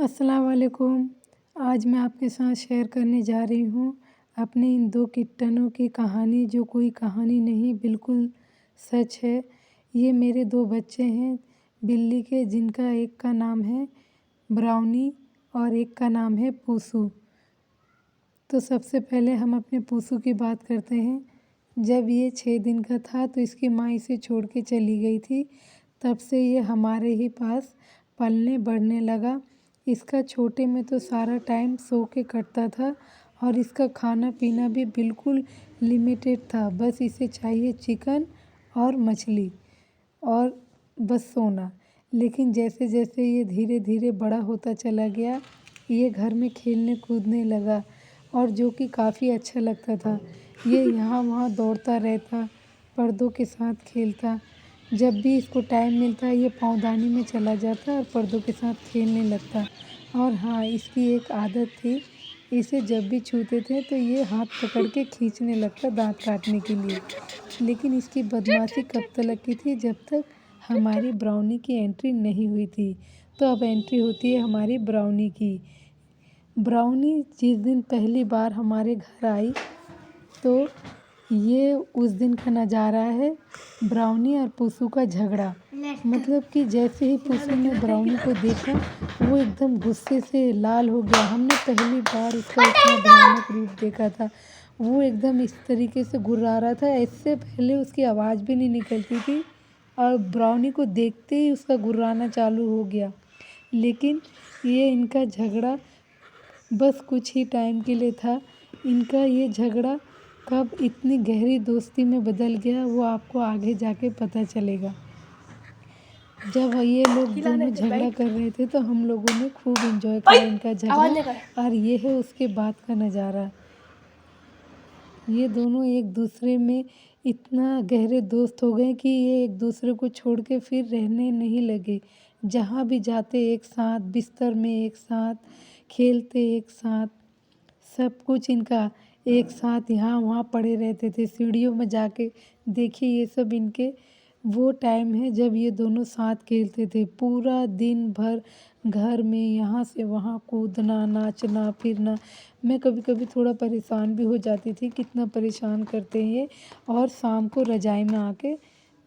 अस्सलाम वालेकुम। आज मैं आपके साथ शेयर करने जा रही हूँ अपने इन 2 किट्टनों की कहानी, जो कोई कहानी नहीं बिल्कुल सच है। ये मेरे 2 बच्चे हैं बिल्ली के, जिनका एक का नाम है ब्राउनी और एक का नाम है पूसू। तो सबसे पहले हम अपने पूसू की बात करते हैं। जब ये 6 दिन का था तो इसकी माँ इसे छोड़ के चली गई थी। तब से ये हमारे ही पास पलने बढ़ने लगा। इसका छोटे में तो सारा टाइम सो के कटता था और इसका खाना पीना भी बिल्कुल लिमिटेड था। बस इसे चाहिए चिकन और मछली और बस सोना। लेकिन जैसे जैसे ये धीरे धीरे बड़ा होता चला गया, ये घर में खेलने कूदने लगा और जो कि काफ़ी अच्छा लगता था। ये यहाँ वहाँ दौड़ता रहता, पर्दों के साथ खेलता। जब भी इसको टाइम मिलता ये पाँवदानी में चला जाता और पर्दों के साथ खेलने लगता। और हाँ, इसकी एक आदत थी, इसे जब भी छूते थे तो ये हाथ पकड़ के खींचने लगता दांत काटने के लिए। लेकिन इसकी बदमाशी कब तक की थी, जब तक हमारी ब्राउनी की एंट्री नहीं हुई थी। तो अब एंट्री होती है हमारी ब्राउनी की। ब्राउनी जिस दिन पहली बार हमारे घर आई तो ये उस दिन का नज़ारा है ब्राउनी और पूसू का झगड़ा। मतलब कि जैसे ही पूसू ने ब्राउनी को देखा वो एकदम गुस्से से लाल हो गया। हमने पहली बार उसका इतना भयानक रूप देखा था। वो एकदम इस तरीके से गुर्रा रहा था, इससे पहले उसकी आवाज़ भी नहीं निकलती थी और ब्राउनी को देखते ही उसका गुर्राना चालू हो गया। लेकिन ये इनका झगड़ा बस कुछ ही टाइम के लिए था। इनका ये झगड़ा कब इतनी गहरी दोस्ती में बदल गया वो आपको आगे जाके पता चलेगा। जब ये लोग दोनों झगड़ा कर रहे थे तो हम लोगों ने खूब एंजॉय किया इनका झगड़ा। और ये है उसके बाद का नज़ारा। ये दोनों एक दूसरे में इतना गहरे दोस्त हो गए कि ये एक दूसरे को छोड़ के फिर रहने नहीं लगे। जहाँ भी जाते एक साथ, बिस्तर में एक साथ, खेलते एक साथ, सब कुछ इनका एक साथ यहाँ वहाँ पड़े रहते थे। सीढ़ियों में जाके देखिए, ये सब इनके वो टाइम है जब ये दोनों साथ खेलते थे। पूरा दिन भर घर में यहाँ से वहाँ कूदना, नाचना फिरना। मैं कभी कभी थोड़ा परेशान भी हो जाती थी, कितना परेशान करते हैं ये। और शाम को रज़ाई में आके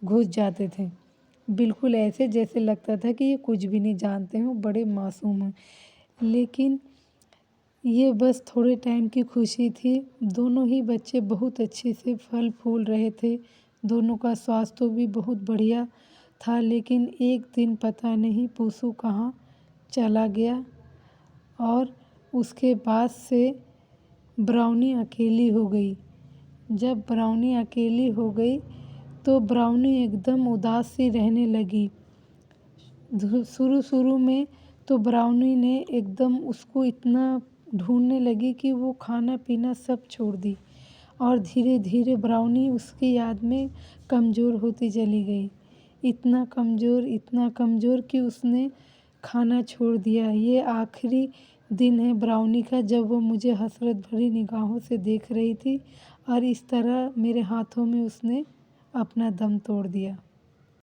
घुस जाते थे, बिल्कुल ऐसे जैसे लगता था कि ये कुछ भी नहीं जानते हों, बड़े मासूम हैं। लेकिन ये बस थोड़े टाइम की खुशी थी। दोनों ही बच्चे बहुत अच्छे से फल फूल रहे थे। दोनों का स्वास्थ्य भी बहुत बढ़िया था। लेकिन एक दिन पता नहीं पूसू कहाँ चला गया और उसके बाद से ब्राउनी अकेली हो गई। जब ब्राउनी अकेली हो गई तो ब्राउनी एकदम उदास सी रहने लगी। शुरू में तो ब्राउनी ने एकदम उसको इतना ढूंढने लगी कि वो खाना पीना सब छोड़ दी। और धीरे धीरे ब्राउनी उसकी याद में कमज़ोर होती चली गई। इतना कमज़ोर कि उसने खाना छोड़ दिया। ये आखिरी दिन है ब्राउनी का जब वो मुझे हसरत भरी निगाहों से देख रही थी और इस तरह मेरे हाथों में उसने अपना दम तोड़ दिया।